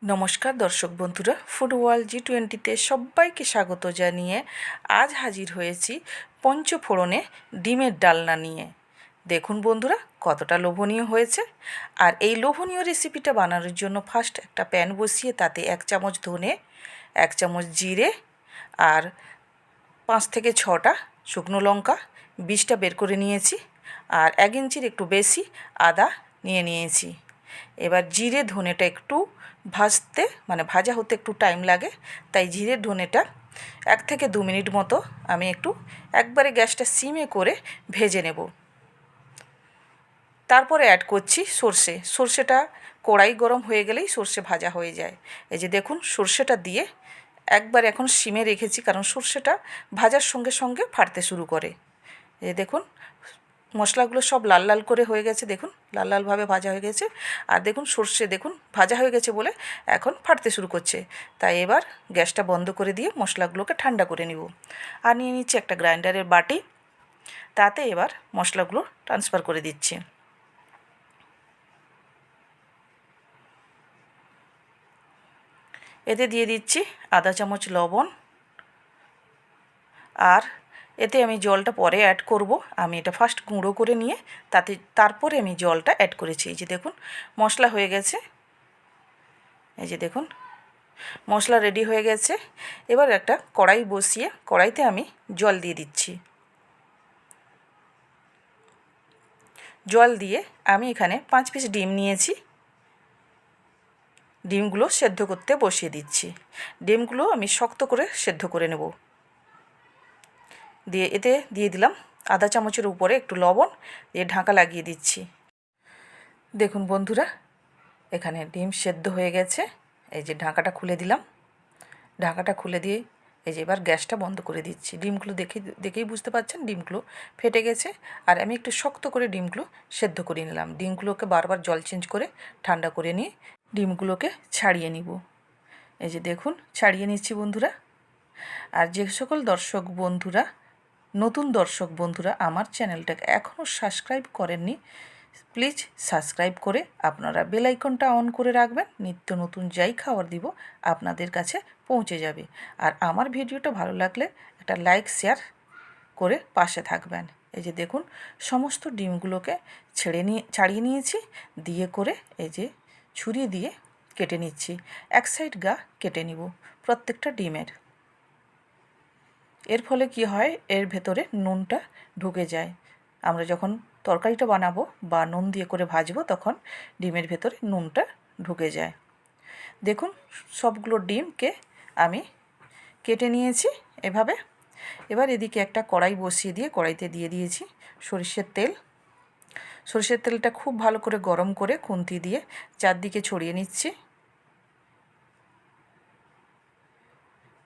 নমস্কার দর্শক বন্ধুরা, ফুড ওয়ার্ল্ড G20-তে সবাইকে স্বাগত জানিয়ে আজ হাজির হয়েছি পঞ্চফোড়নে ডিমের ডালনা নিয়ে। দেখুন বন্ধুরা কতটা লোভনীয় হয়েছে। আর এই লোভনীয় রেসিপিটা বানানোর জন্য ফার্স্ট একটা প্যান বসিয়ে তাতে 1 চামচ ধনে, 1 চামচ জিরে আর 5 থেকে 6টা শুকনো লঙ্কা, 20টা বের করে নিয়েছি আর 1 ইঞ্চির একটু বেশি আদা নিয়েছি। এবার জিরে ধনেটা একটু ভাজা হতে একটু টাইম লাগে, তাই জিরে ধনেটা 1 থেকে 2 মিনিট মতো আমি একবারে গ্যাসটা সিমে করে ভেজে নেব। তারপরে অ্যাড করছি সর্ষেটা কড়াই গরম হয়ে গেলেই সর্ষে ভাজা হয়ে যায়। এই যে দেখুন সর্ষেটা দিয়ে একবার এখন সিমে রেখেছি, কারণ সর্ষেটা ভাজার সঙ্গে সঙ্গে ফাটতে শুরু করে। এই দেখুন মশলাগুলো সব লাল লাল করে হয়ে গেছে, দেখুন লাল লালভাবে ভাজা হয়ে গেছে। আর দেখুন সর্ষে দেখুন ভাজা হয়ে গেছে বলে এখন ফাটতে শুরু করছে। তাই এবার গ্যাসটা বন্ধ করে দিয়ে মশলাগুলোকে ঠান্ডা করে নিব। আর নিয়ে নিচ্ছি একটা গ্রাইন্ডারের বাটি, তাতে এবার মশলাগুলো ট্রান্সফার করে দিচ্ছি। এতে দিয়ে দিচ্ছি আধা চামচ লবণ, আর এতে আমি জলটা পরে অ্যাড করব। আমি এটা ফার্স্ট গুঁড়ো করে নিয়ে তারপরে আমি জলটা অ্যাড করেছি। এই যে দেখুন মশলা হয়ে গেছে, এই যে দেখুন মশলা রেডি হয়ে গেছে। এবার একটা কড়াই বসিয়ে কড়াইতে আমি জল দিয়ে দিচ্ছি। জল দিয়ে আমি এখানে 5 পিস ডিম নিয়েছি, ডিমগুলো সেদ্ধ করতে বসিয়ে দিচ্ছি। ডিমগুলো আমি শক্ত করে সেদ্ধ করে নেব। এতে দিয়ে দিলাম আধা চামচের উপরে একটু লবণ, দিয়ে ঢাকা লাগিয়ে দিচ্ছি। দেখুন বন্ধুরা এখানে ডিম সেদ্ধ হয়ে গেছে। এই যে ঢাকাটা খুলে দিলাম, ঢাকাটা খুলে দিয়ে এই যে এবার গ্যাসটা বন্ধ করে দিচ্ছি। ডিমগুলো দেখেই বুঝতে পারছেন ডিমগুলো ফেটে গেছে। আর আমি একটু শক্ত করে ডিমগুলো সেদ্ধ করে নিলাম। ডিমগুলোকে বারবার জল চেঞ্জ করে ঠান্ডা করে নিয়ে ডিমগুলোকে ছাড়িয়ে নিব। এই যে দেখুন ছাড়িয়ে নিচ্ছি বন্ধুরা। আর যে সকল নতুন দর্শক বন্ধুরা আমার চ্যানেলটাকে এখনও সাবস্ক্রাইব করেননি, প্লিজ সাবস্ক্রাইব করে আপনারা বেল আইকনটা অন করে রাখবেন। নিত্য নতুন যাই খাবার দিব আপনাদের কাছে পৌঁছে যাবে। আর আমার ভিডিওটা ভালো লাগলে একটা লাইক শেয়ার করে পাশে থাকবেন। এই যে দেখুন সমস্ত ডিমগুলোকে ছাড়িয়ে নিয়েছি, দিয়ে করে এই যে ছুরি দিয়ে কেটে নিচ্ছি। এক সাইড গা কেটে নিব প্রত্যেকটা ডিমের। এর ফলে কি হয়, এর ভেতরে নুনটা ঢুকে যায়। আমরা যখন তরকারিটা বানাবো বা নুন দিয়ে করে ভাজবো তখন ডিমের ভেতরে নুনটা ঢুকে যায়। দেখুন সবগুলো ডিমকে আমি কেটে নিয়েছি এভাবে। এবার এদিকে একটা কড়াই বসিয়ে দিয়ে কড়াইতে দিয়ে দিয়েছি সরিষার তেল। সরিষার তেলটা খুব ভালো করে গরম করে খুন্তি দিয়ে চারদিকে ছড়িয়ে নিচ্ছি।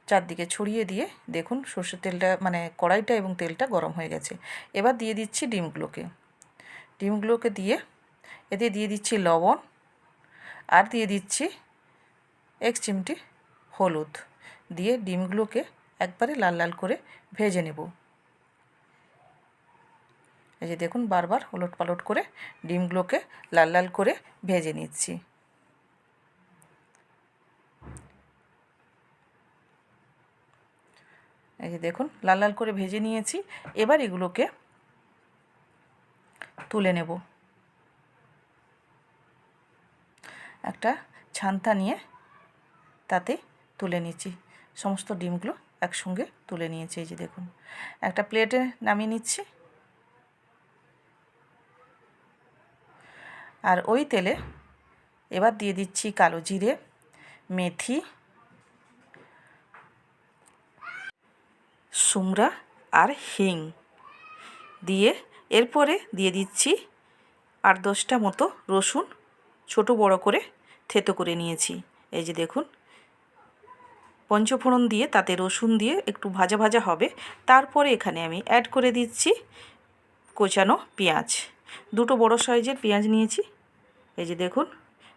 চারদিকে ছড়িয়ে দিয়ে দেখুন সরষের তেলটা কড়াইটা এবং তেলটা গরম হয়ে গেছে। এবার দিয়ে দিচ্ছি ডিমগুলোকে দিয়ে এতে দিয়ে দিচ্ছি লবণ, আর দিয়ে দিচ্ছি 1 চিমটি হলুদ, দিয়ে ডিমগুলোকে একবারে লাল লাল করে ভেজে নেব। এই যে দেখুন বারবার ওলট পালট করে ডিমগুলোকে লাল লাল করে ভেজে নিচ্ছি। এই যে দেখুন লাল লাল করে ভেজে নিয়েছি। এবার এগুলোকে তুলে নেব। একটা ছান্তা নিয়ে তাতে তুলে নিচ্ছি। সমস্ত ডিমগুলো একসঙ্গে তুলে নিয়েছি। এই যে দেখুন একটা প্লেটে নামিয়ে নিচ্ছি। আর ওই তেলে এবার দিয়ে দিচ্ছি কালো জিরে, মেথি, সুমরা আর হিং দিয়ে এরপরে দিয়ে দিচ্ছি 8-10টা মতো রসুন ছোট বড় করে থেতো করে নিয়েছি। এই যে দেখুন পঞ্চফোড়ন দিয়ে তাতে রসুন দিয়ে একটু ভাজা ভাজা হবে। তারপরে এখানে আমি অ্যাড করে দিচ্ছি কোচানো পেঁয়াজ। 2টো বড় সাইজের পেঁয়াজ নিয়েছি। এই যে দেখুন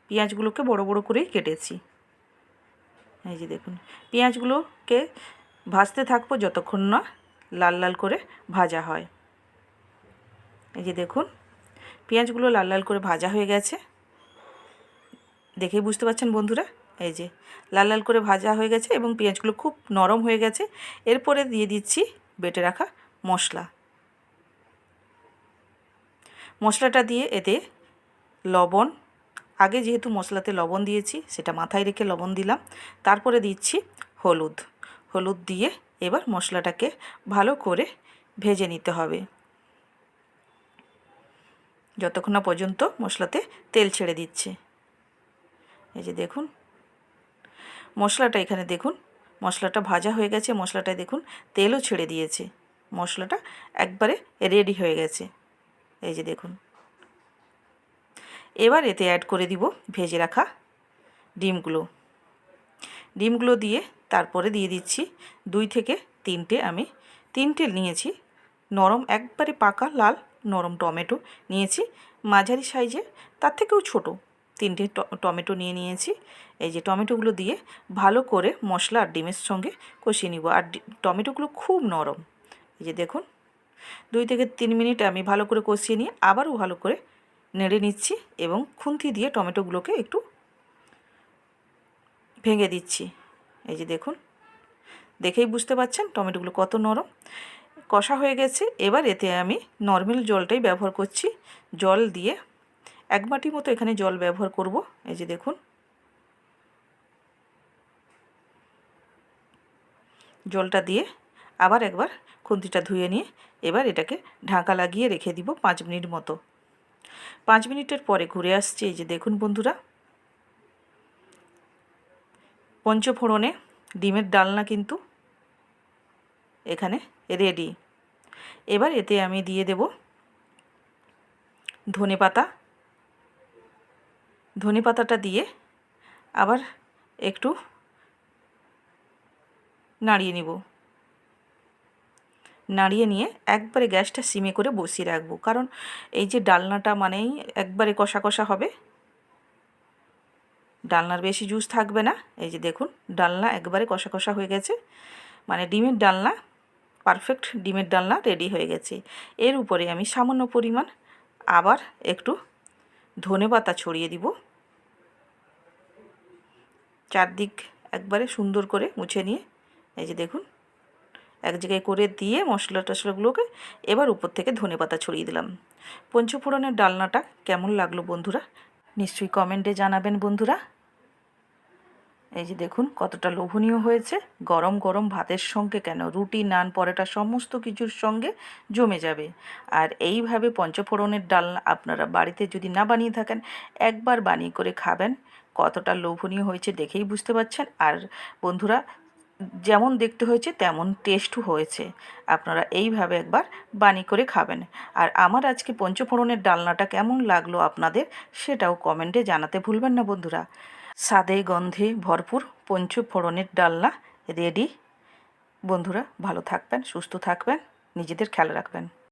পেঁয়াজগুলোকে বড় বড় করেই কেটেছি। এই যে দেখুন পেঁয়াজগুলোকে ভাজতে থাকবো যতক্ষণ না লাল লাল করে ভাজা হয়। এই যে দেখুন পেঁয়াজগুলো লাল লাল করে ভাজা হয়ে গেছে, দেখেই বুঝতে পারছেন বন্ধুরা। এই যে লাল লাল করে ভাজা হয়ে গেছে এবং পেঁয়াজগুলো খুব নরম হয়ে গেছে। এরপরে দিয়ে দিচ্ছি বেটে রাখা মশলা। মশলাটা দিয়ে এতে লবণ, আগে যেহেতু মশলাতে লবণ দিয়েছি সেটা মাথায় রেখে লবণ দিলাম। তারপরে দিচ্ছি হলুদ। হলুদ দিয়ে এবার মশলাটাকে ভালো করে ভেজে নিতে হবে যতক্ষণ না পর্যন্ত মশলাতে তেল ছেড়ে দিচ্ছে। এই যে দেখুন মশলাটা, এখানে দেখুন মশলাটা ভাজা হয়ে গেছে, মশলাটায় দেখুন তেলও ছেড়ে দিয়েছে, মশলাটা একবারে রেডি হয়ে গেছে। এই যে দেখুন, এবার এতে অ্যাড করে দিব ভেজে রাখা ডিমগুলো। ডিমগুলো দিয়ে তারপরে দিয়ে দিচ্ছি 2 থেকে 3টে, আমি 3টে নিয়েছি নরম একবারে পাকা লাল নরম টমেটো নিয়েছি, মাঝারি সাইজে তার থেকেও ছোট 3টে টমেটো নিয়েছি। এই যে টমেটোগুলো দিয়ে ভালো করে মশলা আর ডিমের সঙ্গে কষিয়ে নিব। আর টমেটোগুলো খুব নরম। এই যে দেখুন 2 থেকে 3 মিনিট আমি ভালো করে কষিয়ে নিয়ে আবারও ভালো করে নেড়ে নিচ্ছি এবং খুন্তি দিয়ে টমেটোগুলোকে একটু ভেঙে দিচ্ছি। এই যে দেখুন, দেখেই বুঝতে পারছেন টমেটোগুলো কত নরম। কষা হয়ে গেছে, এবার এতে আমি নর্মাল জলটাই ব্যবহার করছি। জল দিয়ে 1 বাটি মতো এখানে জল ব্যবহার করব। এই যে দেখুন জলটা দিয়ে আবার একবার খুন্তিটা ধুয়ে নিয়ে এবার এটাকে ঢাকা লাগিয়ে রেখে দিব 5 মিনিট মতো। 5 মিনিটের পরে ঘুরে আসছি। এই যে দেখুন বন্ধুরা, পঞ্চফোড়নে ডিমের ডালনা কিন্তু এখানে রেডি। এবার এতে আমি দিয়ে দেব ধনেপাতা। ধনেপাতাটা দিয়ে আবার একটু নাড়িয়ে নিব। নাড়িয়ে নিয়ে একবারে গ্যাসটা সিমে করে বসিয়ে রাখবো, কারণ এই যে ডালনাটা মানেই একবারে কষা কষা হবে, ডালনার বেশি জুস থাকবে না। এই যে দেখুন ডালনা একবারে কষা কষা হয়ে গেছে, মানে ডিমের ডালনা পারফেক্ট ডিমের ডালনা রেডি হয়ে গেছে। এর উপরে আমি সামান্য পরিমাণ আবার একটু ধনেপাতা ছড়িয়ে দিব। চারদিক একবারে সুন্দর করে মুছে নিয়ে এই যে দেখুন এক জায়গায় করে দিয়ে মশলা টশলাগুলোকে এবার উপর থেকে ধনেপাতা ছড়িয়ে দিলাম। পঞ্চফোড়নের ডালনাটা কেমন লাগলো বন্ধুরা নিশ্চয়ই কমেন্টে জানাবেন বন্ধুরা। এই যে দেখুন কতটা লোভনীয় হয়েছে। গরম গরম ভাতের সঙ্গে কেন, রুটি নান পরোটা সমস্ত কিছুর সঙ্গে জমে যাবে। আর এইভাবে পঞ্চফোড়নের ডালনা আপনারা বাড়িতে যদি না বানিয়ে থাকেন একবার বানিয়ে করে খাবেন, কতটা লোভনীয় হয়েছে দেখেই বুঝতে পারছেন। আর বন্ধুরা যেমন দেখতে হয়েছে তেমন টেস্টও হয়েছে। আপনারা এইভাবে একবার বানিয়ে করে খাবেন। আর আমার আজকে পঞ্চফোড়নের ডালনাটা কেমন লাগলো আপনাদের সেটাও কমেন্টে জানাতে ভুলবেন না বন্ধুরা। স্বাদে গন্ধে ভরপুর পঞ্চফোড়নের ডালনা রেডি। বন্ধুরা ভালো থাকবেন, সুস্থ থাকবেন, নিজেদের খেয়াল রাখবেন।